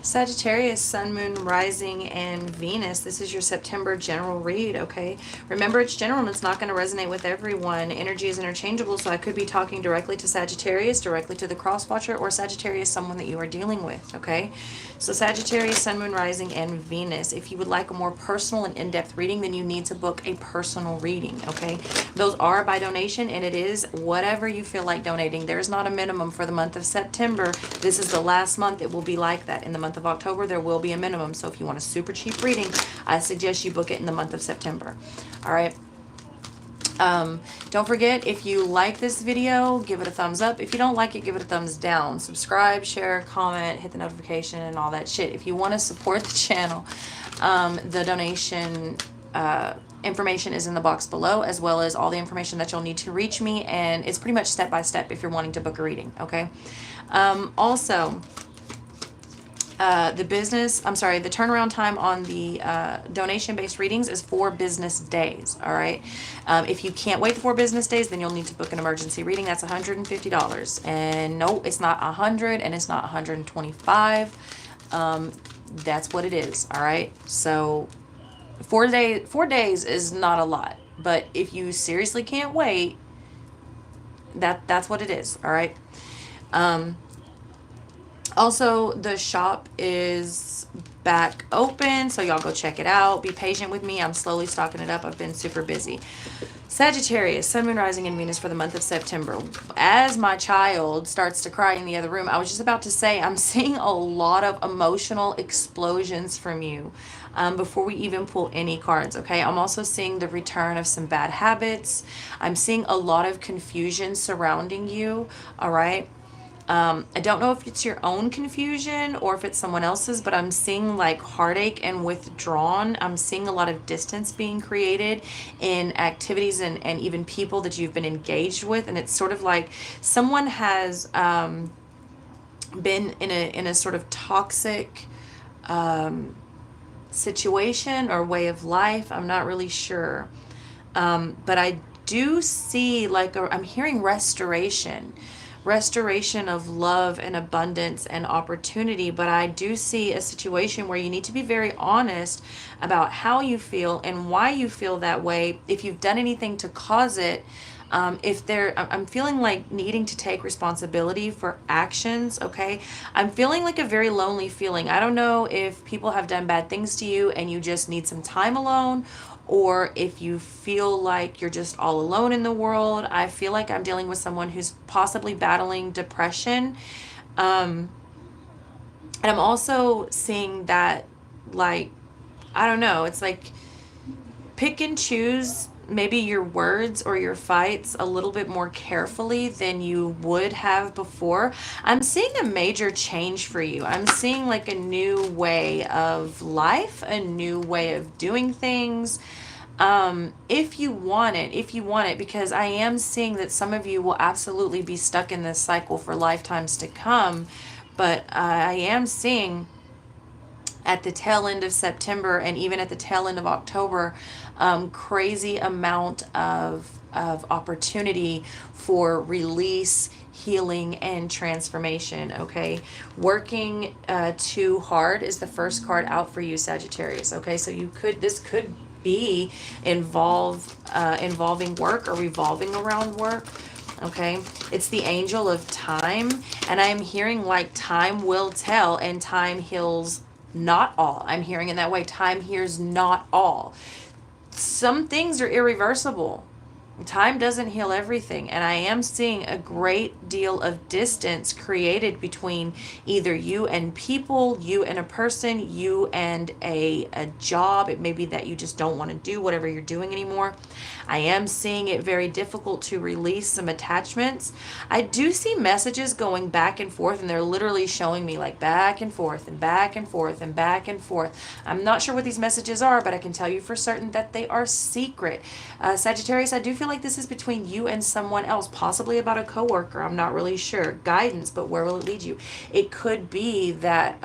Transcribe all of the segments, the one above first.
Sagittarius, Sun, Moon, Rising, and Venus. This is your September general read, okay? Remember, it's general and it's not going to resonate with everyone. Energy is interchangeable, so I could be talking directly to Sagittarius, directly to the cross-watcher, or Sagittarius, someone that you are dealing with, okay? So Sagittarius, Sun, Moon, Rising, and Venus. If you would like a more personal and in-depth reading, then you need to book a personal reading, okay? Those are by donation, and it is whatever you feel like donating. There's not a minimum for the month of September. This is the last month. It will be like that. In the month of October, there will be a minimum. So if you want a super cheap reading, I suggest you book it in the month of September. All right. Don't forget, if you like this video, give it a thumbs up. If you don't like it, give it a thumbs down. Subscribe, share, comment, hit the notification, and all that shit. If you want to support the channel, the donation information is in the box below, as well as all the information that you'll need to reach me, and it's pretty much step by step if you're wanting to book a reading, okay? Also, the turnaround time on the donation-based readings is 4 business days, all right? If you can't wait 4 business days, then you'll need to book an emergency reading. That's $150. And no, it's not 100 and it's not 125. That's what it is, all right? So 4 days is not a lot, but if you seriously can't wait, that's what it is, all right? Also, the shop is back open, so y'all go check it out. Be patient with me. I'm slowly stocking it up. I've been super busy. Sagittarius, Sun, Moon, Rising, and Venus for the month of September. As my child starts to cry in the other room, I was just about to say, I'm seeing a lot of emotional explosions from you before we even pull any cards, okay? I'm also seeing the return of some bad habits. I'm seeing a lot of confusion surrounding you, all right? I don't know if it's your own confusion or if it's someone else's, but I'm seeing like heartache and withdrawn. I'm seeing a lot of distance being created in activities and even people that you've been engaged with. And it's sort of like someone has been in a sort of toxic situation or way of life. I'm not really sure. But I do see like I'm hearing restoration of love and abundance and opportunity, but I do see a situation where you need to be very honest about how you feel and why you feel that way, if you've done anything to cause it. I'm feeling like needing to take responsibility for actions, okay? I'm feeling like a very lonely feeling. I don't know if people have done bad things to you and you just need some time alone, or if you feel like you're just all alone in the world. I feel like I'm dealing with someone who's possibly battling depression. And I'm also seeing that, like, I don't know, it's like pick and choose maybe your words or your fights a little bit more carefully than you would have before. I'm seeing a major change for you. I'm seeing like a new way of life, a new way of doing things. If you want it, because I am seeing that some of you will absolutely be stuck in this cycle for lifetimes to come. But I am seeing at the tail end of September and even at the tail end of October, crazy amount of opportunity for release, healing, and transformation, okay? Working too hard is the first card out for you, Sagittarius, okay? So this could be involving work or revolving around work. Okay, it's the angel of time, and I'm hearing like time will tell and time heals not all. I'm hearing in that way. Time hears not all. Some things are irreversible. Time doesn't heal everything, and I am seeing a great deal of distance created between either you and people, you and a person, you and a job. It may be that you just don't want to do whatever you're doing anymore. I am seeing it very difficult to release some attachments. I do see messages going back and forth, and they're literally showing me like back and forth and back and forth and back and forth. I'm not sure what these messages are, but I can tell you for certain that they are secret. Sagittarius, I do feel like this is between you and someone else, possibly about a coworker. I'm not really sure. Guidance, but where will it lead you? It could be that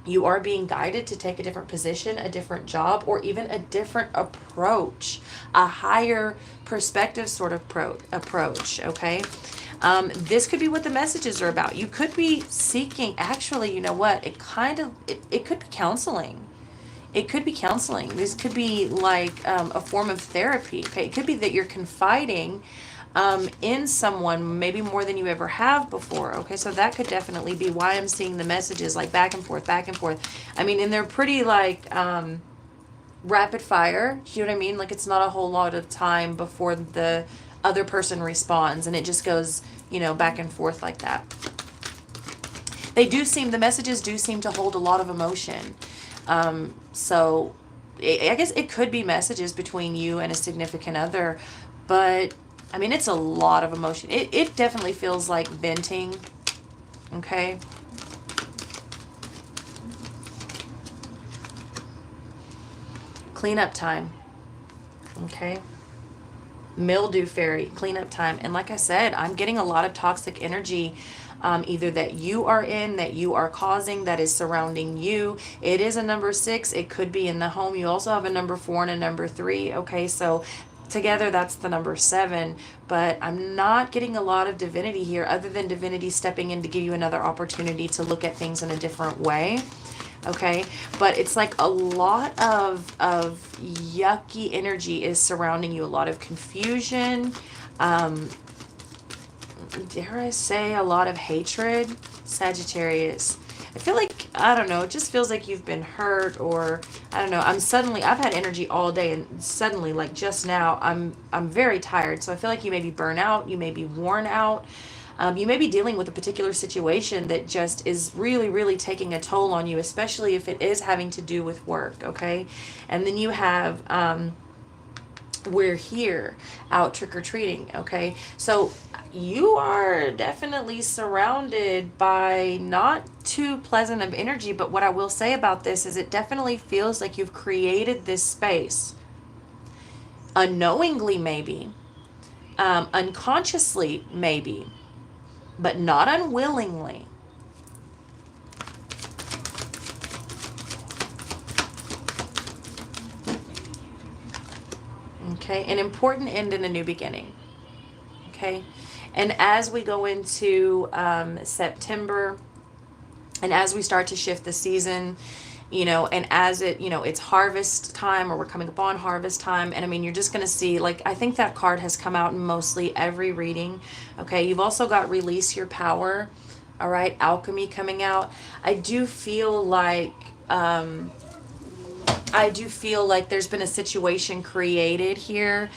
you are being guided to take a different position, a different job, or even a different approach, a higher perspective sort of approach, okay? This could be what the messages are about. You could be seeking, actually, you know what? It could be counseling. It could be counseling. This could be like a form of therapy. Okay? It could be that you're confiding in someone, maybe more than you ever have before. Okay, so that could definitely be why I'm seeing the messages like back and forth, back and forth. I mean, and they're pretty like rapid fire. You know what I mean? Like it's not a whole lot of time before the other person responds, and it just goes, you know, back and forth like that. The messages do seem to hold a lot of emotion. So I guess it could be messages between you and a significant other, but I mean, it's a lot of emotion. It definitely feels like venting. Okay. Cleanup time. Okay. Mildew fairy, cleanup time. And like I said, I'm getting a lot of toxic energy, either that you are in, that you are causing, that is surrounding you. It is a number 6. It could be in the home. You also have a number 4 and a number 3. Okay, so together that's the number 7, but I'm not getting a lot of divinity here, other than divinity stepping in to give you another opportunity to look at things in a different way. Okay, but it's like a lot of yucky energy is surrounding you, a lot of confusion, dare I say a lot of hatred, Sagittarius. I feel like, I don't know, it just feels like you've been hurt, or I don't know. I've had energy all day, and suddenly, like just now, I'm very tired. So I feel like you may be burnt out, you may be worn out. You may be dealing with a particular situation that just is really, really taking a toll on you, especially if it is having to do with work, okay? And then you have, we're here, out trick-or-treating, okay? So you are definitely surrounded by not too pleasant of energy, but what I will say about this is it definitely feels like you've created this space, unknowingly maybe, unconsciously maybe, but not unwillingly. Okay, an important end and a new beginning. Okay, and as we go into September, and as we start to shift the season, you know, and as it, you know, it's harvest time, or we're coming up on harvest time, and I mean, you're just going to see, like, I think that card has come out in mostly every reading. Okay, you've also got release your power. All right, alchemy coming out. I do feel like there's been a situation created here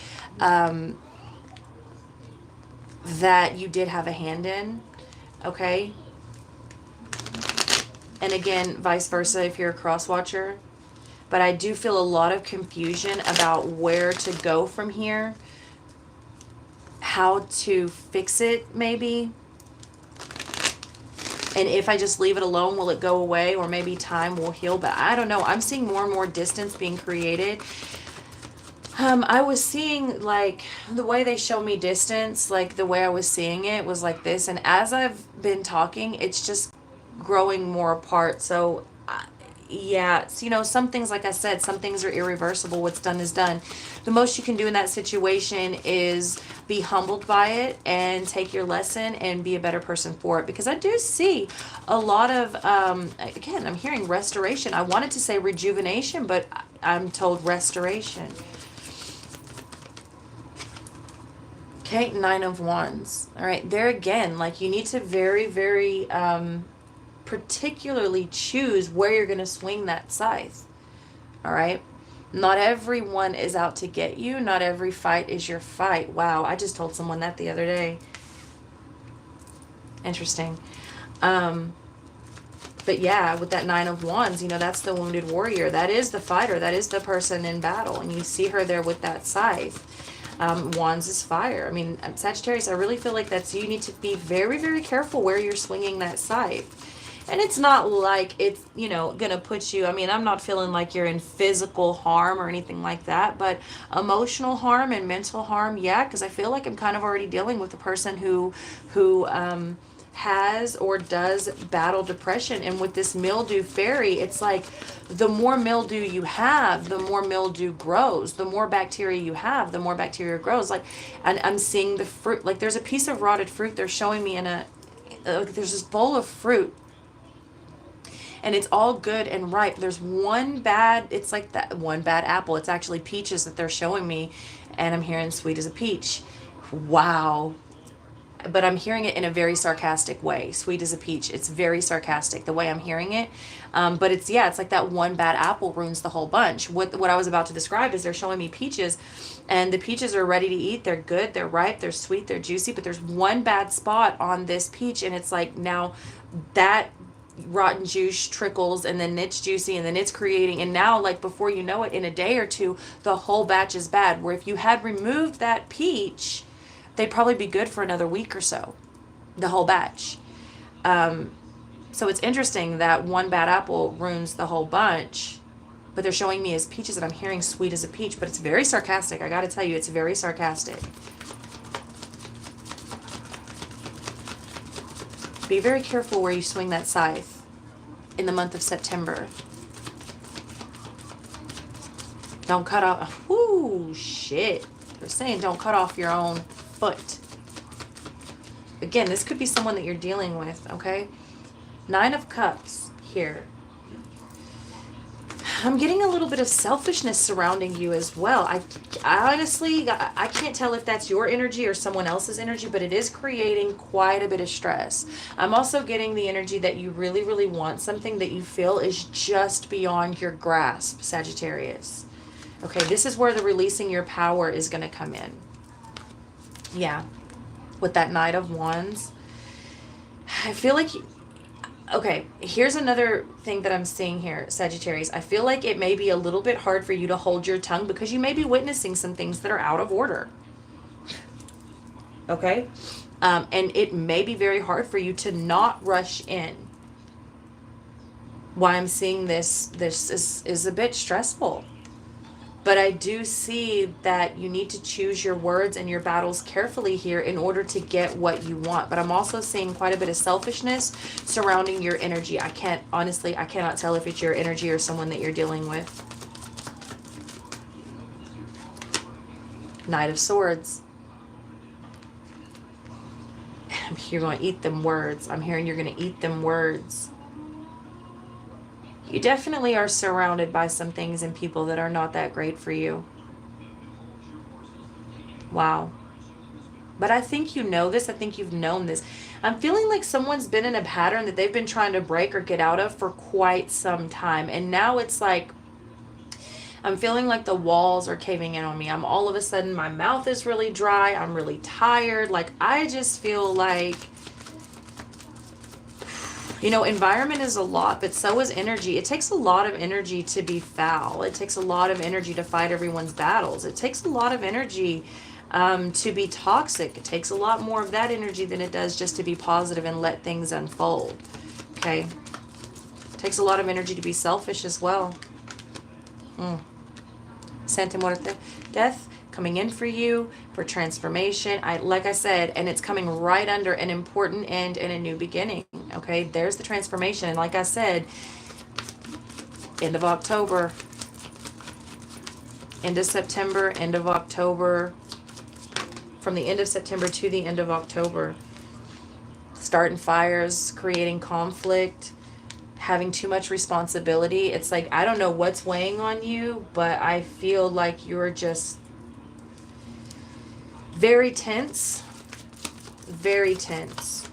that you did have a hand in. Okay, and again, vice versa if you're a cross watcher. But I do feel a lot of confusion about where to go from here, how to fix it maybe, and if I just leave it alone, will it go away, or maybe time will heal. But I don't know. I'm seeing more and more distance being created. I was seeing, like, the way they show me distance, like the way I was seeing it was like this, and as I've been talking, it's just growing more apart. So yeah, it's, you know, some things, like I said, some things are irreversible. What's done is done. The most you can do in that situation is be humbled by it and take your lesson and be a better person for it, because I do see a lot of again, I'm hearing restoration. I wanted to say rejuvenation, but I'm told restoration. Okay, 9 of Wands. All right, there again, like, you need to very, very particularly choose where you're going to swing that scythe. All right, not everyone is out to get you. Not every fight is your fight. Wow, I just told someone that the other day. Interesting. But yeah, with that 9 of Wands, you know, that's the wounded warrior. That is the fighter. That is the person in battle. And you see her there with that scythe. Wands is fire. I mean, Sagittarius, I really feel like that's, you need to be very, very careful where you're swinging that scythe. And it's not like it's, you know, gonna put you, I mean, I'm not feeling like you're in physical harm or anything like that, but emotional harm and mental harm, yeah, because I feel like I'm kind of already dealing with a person who has or does battle depression. And with this mildew fairy, it's like the more mildew you have, the more mildew grows. The more bacteria you have, the more bacteria grows. Like, and I'm seeing the fruit, like there's a piece of rotted fruit they're showing me in a, there's this bowl of fruit, and it's all good and ripe. There's one bad, it's like that one bad apple. It's actually peaches that they're showing me, and I'm hearing sweet as a peach. Wow. But I'm hearing it in a very sarcastic way. Sweet as a peach. It's very sarcastic the way I'm hearing it. But it's, yeah, it's like that one bad apple ruins the whole bunch. What I was about to describe is they're showing me peaches, and the peaches are ready to eat. They're good, they're ripe, they're sweet, they're juicy, but there's one bad spot on this peach, and it's like now that rotten juice trickles, and then it's juicy, and then it's creating, and now, like, before you know it, in a day or two, the whole batch is bad. Where if you had removed that peach, they'd probably be good for another week or so, the whole batch. So it's interesting that one bad apple ruins the whole bunch, but they're showing me as peaches, and I'm hearing sweet as a peach, but it's very sarcastic. I gotta tell you, it's very sarcastic. Be very careful where you swing that scythe in the month of September. Don't cut off, whoo, shit. They're saying don't cut off your own foot. Again, this could be someone that you're dealing with, okay? 9 of Cups here. I'm getting a little bit of selfishness surrounding you as well. I honestly, I can't tell if that's your energy or someone else's energy, but it is creating quite a bit of stress. I'm also getting the energy that you really, really want something that you feel is just beyond your grasp, Sagittarius. Okay, this is where the releasing your power is going to come in. Yeah, with that Knight of Wands. I feel like, okay, here's another thing that I'm seeing here, Sagittarius. I feel like it may be a little bit hard for you to hold your tongue because you may be witnessing some things that are out of order. Okay? And it may be very hard for you to not rush in. Why I'm seeing this is a bit stressful. But I do see that you need to choose your words and your battles carefully here in order to get what you want. But I'm also seeing quite a bit of selfishness surrounding your energy. I cannot tell if it's your energy or someone that you're dealing with. Knight of Swords. You're going to eat them words. I'm hearing you're going to eat them words. You definitely are surrounded by some things and people that are not that great for you. Wow. But I think you know this. I think you've known this. I'm feeling like someone's been in a pattern that they've been trying to break or get out of for quite some time. And now it's like, I'm feeling like the walls are caving in on me. I'm all of a sudden, my mouth is really dry. I'm really tired. Like, I just feel like, you know, environment is a lot, but so is energy. It takes a lot of energy to be foul. It takes a lot of energy to fight everyone's battles. It takes a lot of energy to be toxic. It takes a lot more of that energy than it does just to be positive and let things unfold. Okay? It takes a lot of energy to be selfish as well. Santa Muerte. Death coming in for you for transformation. Like I said, and it's coming right under an important end and a new beginning. Okay, there's the transformation. And like I said, end of October, end of September, end of October, from the end of September to the end of October. Starting fires, creating conflict, having too much responsibility. It's like, I don't know what's weighing on you, but I feel like you're just very tense, very tense.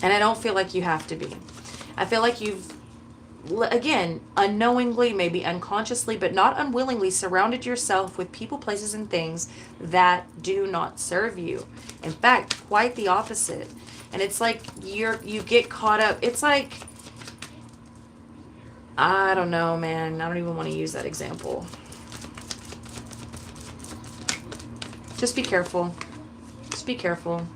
And I don't feel like you have to be. I feel like you've, again, unknowingly, maybe unconsciously, but not unwillingly surrounded yourself with people, places, and things that do not serve you. In fact, quite the opposite. And it's like you get caught up. It's like, I don't know, man. I don't even want to use that example. Just be careful. Just be careful.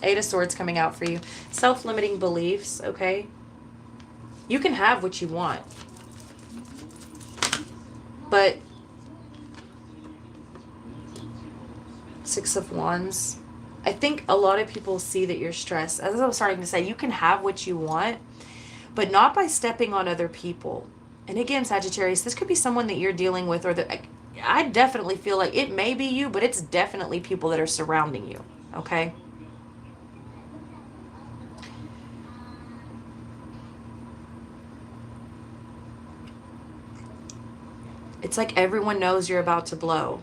8 of Swords coming out for you. Self-limiting beliefs, okay? You can have what you want. But 6 of Wands. I think a lot of people see that you're stressed. As I was starting to say, you can have what you want, but not by stepping on other people. And again, Sagittarius, this could be someone that you're dealing with, or that I definitely feel like it may be you, but it's definitely people that are surrounding you. Okay. It's like everyone knows you're about to blow,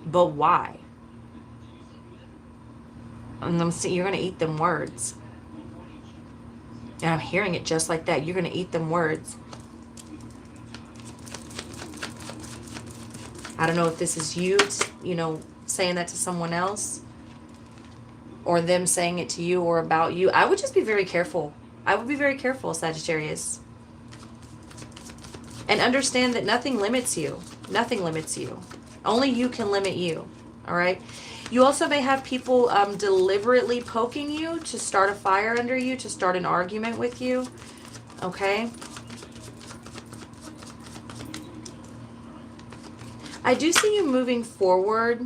but why? And you're going to eat them words. And I'm hearing it just like that. You're going to eat them words. I don't know if this is you, you know, saying that to someone else, or them saying it to you or about you. I would just be very careful. I would be very careful, Sagittarius. And understand that nothing limits you. Nothing limits you. Only you can limit you. All right? You also may have people deliberately poking you to start a fire under you, to start an argument with you. Okay? I do see you moving forward.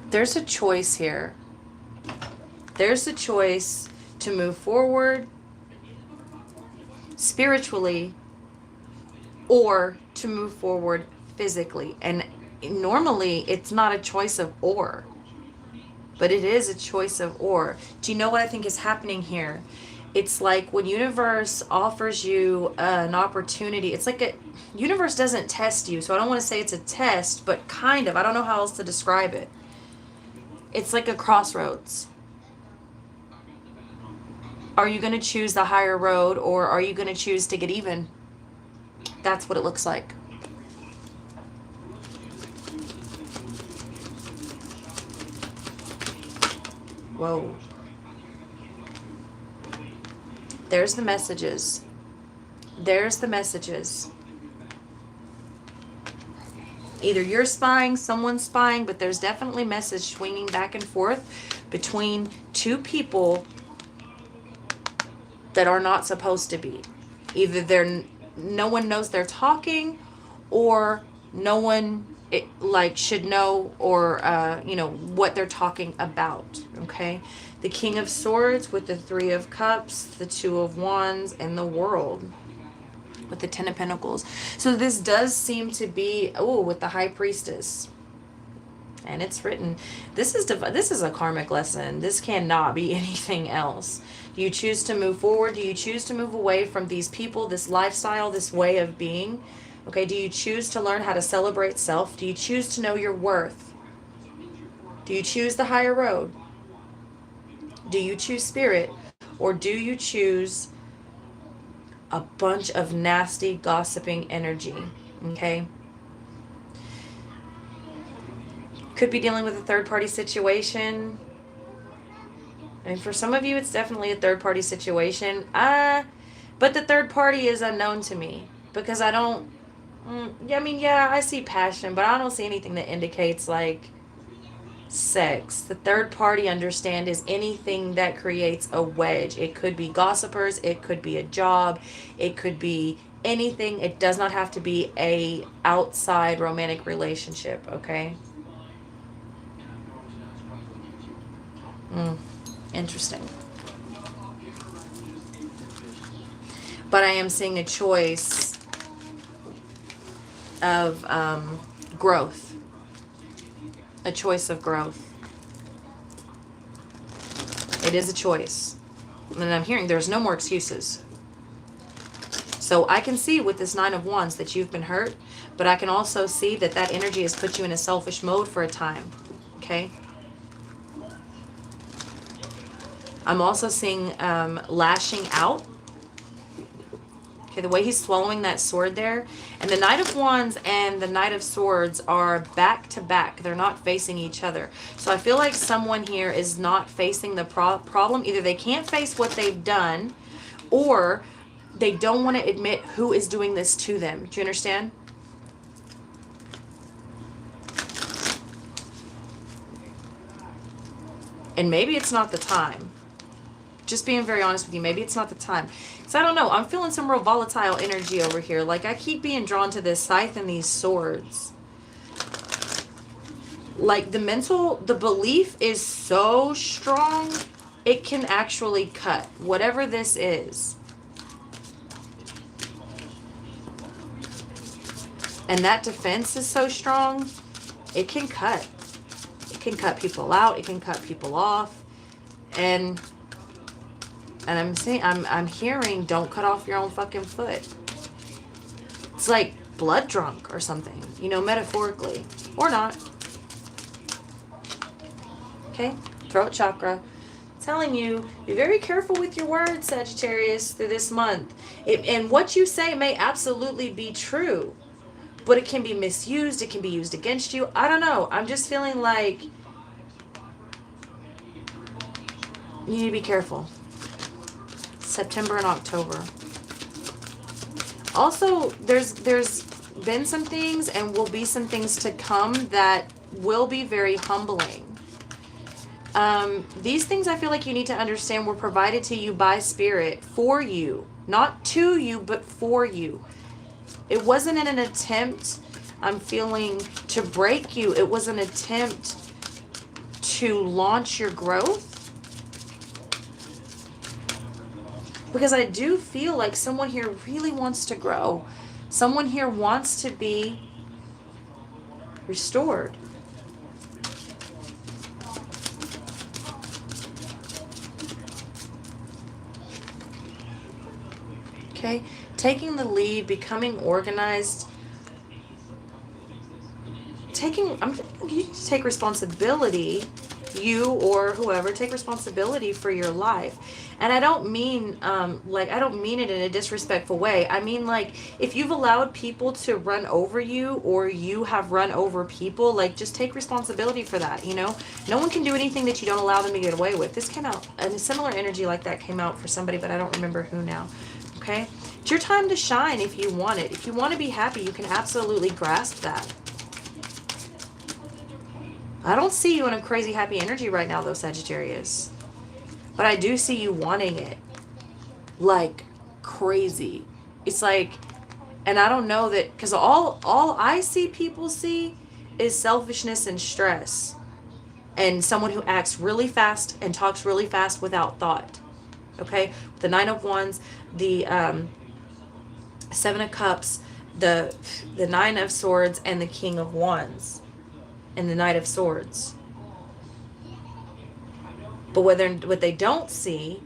There's a choice here. There's a choice to move forward spiritually or to move forward physically. And normally it's not a choice of or, but it is a choice of or. Do you know what I think is happening here? It's like when universe offers you an opportunity, it's like universe doesn't test you. So I don't want to say it's a test, but kind of. I don't know how else to describe it. It's like a crossroads. Are you going to choose the higher road, or are you going to choose to get even? That's what it looks like. Whoa. There's the messages. There's the messages. Either you're spying, someone's spying, but there's definitely message swinging back and forth between two people that are not supposed to be. Either no one knows they're talking, or no one should know, or you know what they're talking about. Okay, the King of Swords with the Three of Cups, the Two of Wands, and the World with the Ten of Pentacles. So this does seem to be with the High Priestess. And it's written, this is a karmic lesson. This cannot be anything else. Do you choose to move forward? Do you choose to move away from these people, this lifestyle, this way of being? Okay, do you choose to learn how to celebrate self? Do you choose to know your worth? Do you choose the higher road? Do you choose spirit? Or do you choose a bunch of nasty, gossiping energy? Okay? Could be dealing with a third-party situation. I mean, for some of you, it's definitely a third-party situation. But the third party is unknown to me, because I don't... I mean, yeah, I see passion, but I don't see anything that indicates, like, sex. The third party, understand, is anything that creates a wedge. It could be gossipers. It could be a job. It could be anything. It does not have to be a outside romantic relationship, okay? Interesting. But I am seeing a choice of growth. A choice of growth. It is a choice. And I'm hearing there's no more excuses. So I can see with this Nine of Wands that you've been hurt, but I can also see that that energy has put you in a selfish mode for a time. Okay? I'm also seeing lashing out. Okay, the way he's swallowing that sword there. And the Knight of Wands and the Knight of Swords are back to back. They're not facing each other. So I feel like someone here is not facing the problem. Either they can't face what they've done, or they don't want to admit who is doing this to them. Do you understand? And maybe it's not the time. Just being very honest with you, maybe it's not the time. So I don't know. I'm feeling some real volatile energy over here. Like, I keep being drawn to this scythe and these swords. Like the belief is so strong, it can actually cut whatever this is. And that defense is so strong, it can cut. It can cut people out. It can cut people off. And I'm saying, I'm hearing, don't cut off your own fucking foot. It's like blood drunk or something, you know, metaphorically. Or not. Okay? Throat chakra. Telling you, be very careful with your words, Sagittarius, through this month. And what you say may absolutely be true, but it can be misused. It can be used against you. I don't know. I'm just feeling like you need to be careful. September and October. Also, there's been some things and will be some things to come that will be very humbling. These things I feel like you need to understand were provided to you by Spirit for you. Not to you, but for you. It wasn't in an attempt, I'm feeling, to break you. It was an attempt to launch your growth. Because I do feel like someone here really wants to grow. Someone here wants to be restored. Okay? Taking the lead, becoming organized. You take responsibility, you or whoever, take responsibility for your life. And I don't mean, I don't mean it in a disrespectful way. I mean, like, if you've allowed people to run over you or you have run over people, like, just take responsibility for that, you know? No one can do anything that you don't allow them to get away with. This came out, and a similar energy like that came out for somebody, but I don't remember who now, okay? It's your time to shine if you want it. If you want to be happy, you can absolutely grasp that. I don't see you in a crazy happy energy right now, though, Sagittarius. But I do see you wanting it. Like, crazy. It's like, and I don't know that, because all I see people see is selfishness and stress. And someone who acts really fast and talks really fast without thought. Okay? The Nine of Wands, the Seven of Cups, the Nine of Swords, and the King of Wands. And the Knight of Swords. But what they don't see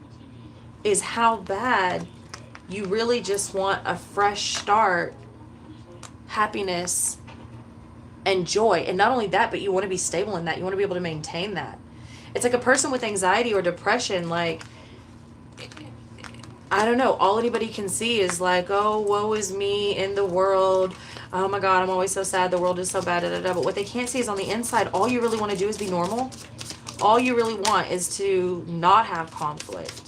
is how bad you really just want a fresh start, happiness, and joy. And not only that, but you want to be stable in that. You want to be able to maintain that. It's like a person with anxiety or depression, like, I don't know, all anybody can see is like, oh, woe is me in the world. Oh my God, I'm always so sad. The world is so bad. Da, da, da. But what they can't see is on the inside, all you really want to do is be normal. All you really want is to not have conflict.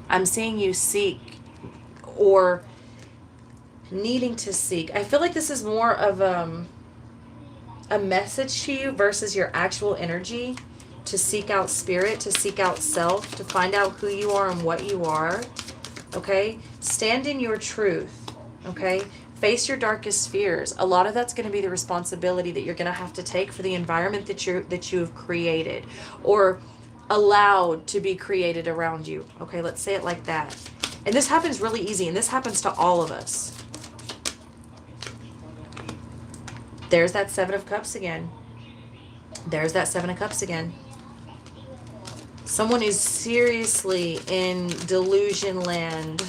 I'm seeing you seek or needing to seek. I feel like this is more of a message to you versus your actual energy, to seek out spirit, to seek out self, to find out who you are and what you are. Okay? Stand in your truth. Okay? Face your darkest fears. A lot of that's going to be the responsibility that you're going to have to take for the environment that you have created or allowed to be created around you. Okay, let's say it like that. And this happens really easy, and this happens to all of us. There's that Seven of Cups again. There's that Seven of Cups again. Someone is seriously in delusion land.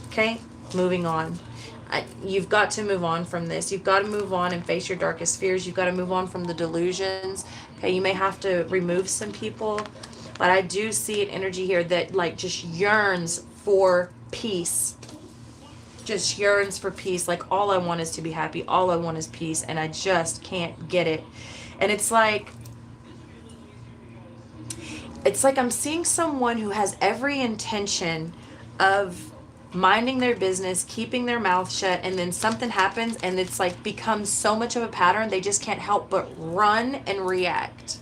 Okay, moving on. You've got to move on from this. You've got to move on and face your darkest fears. You've got to move on from the delusions. Okay, you may have to remove some people. But I do see an energy here that like just yearns for peace. Just yearns for peace. Like all I want is to be happy. All I want is peace. And I just can't get it. And it's like I'm seeing someone who has every intention of minding their business, keeping their mouth shut, and then something happens and it's like becomes so much of a pattern they just can't help but run and react.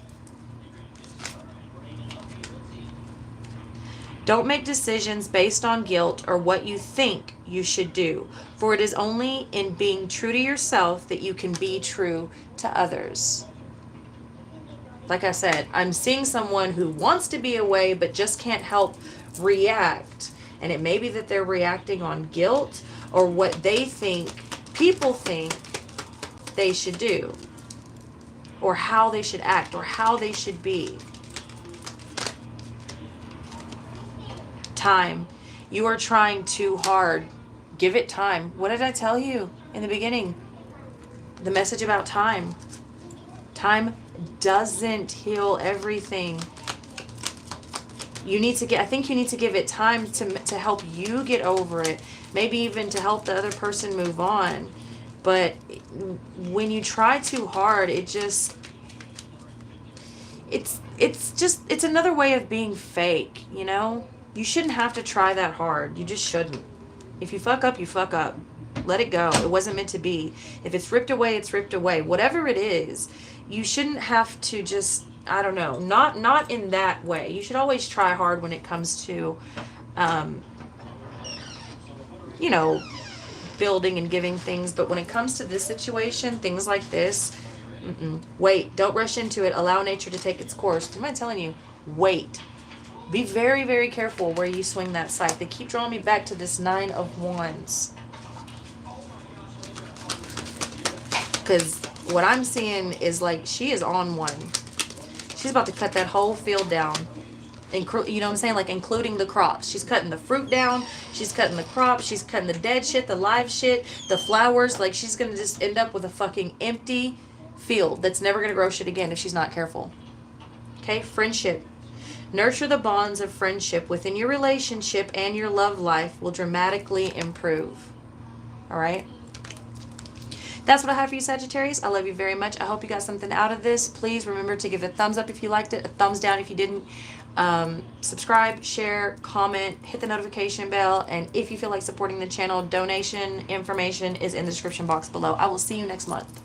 Don't make decisions based on guilt or what you think you should do, for it is only in being true to yourself that you can be true to others. Like I said, I'm seeing someone who wants to be away but just can't help react. And it may be that they're reacting on guilt or what they think, people think they should do, or how they should act, or how they should be. Time. You are trying too hard. Give it time. What did I tell you in the beginning? The message about time. Time doesn't heal everything. I think you need to give it time to help you get over it. Maybe even to help the other person move on. But when you try too hard, it's another way of being fake, you know? You shouldn't have to try that hard. You just shouldn't. If you fuck up, you fuck up. Let it go. It wasn't meant to be. If it's ripped away, it's ripped away. Whatever it is, you shouldn't have to just, I don't know, not in that way. You should always try hard when it comes to, you know, building and giving things. But when it comes to this situation, things like this, wait, don't rush into it. Allow nature to take its course. Am I telling you? Wait. Be very, very careful where you swing that scythe. They keep drawing me back to this 9 of Wands. Because what I'm seeing is like she is on one. She's about to cut that whole field down. You know what I'm saying? Like including the crops. She's cutting the fruit down. She's cutting the crops. She's cutting the dead shit, the live shit, the flowers. Like she's going to just end up with a fucking empty field that's never going to grow shit again if she's not careful. Okay? Friendship. Nurture the bonds of friendship within your relationship, and your love life will dramatically improve. All right? That's what I have for you, Sagittarius. I love you very much. I hope you got something out of this. Please remember to give it a thumbs up if you liked it, a thumbs down if you didn't. Subscribe, share, comment, hit the notification bell, and if you feel like supporting the channel, donation information is in the description box below. I will see you next month.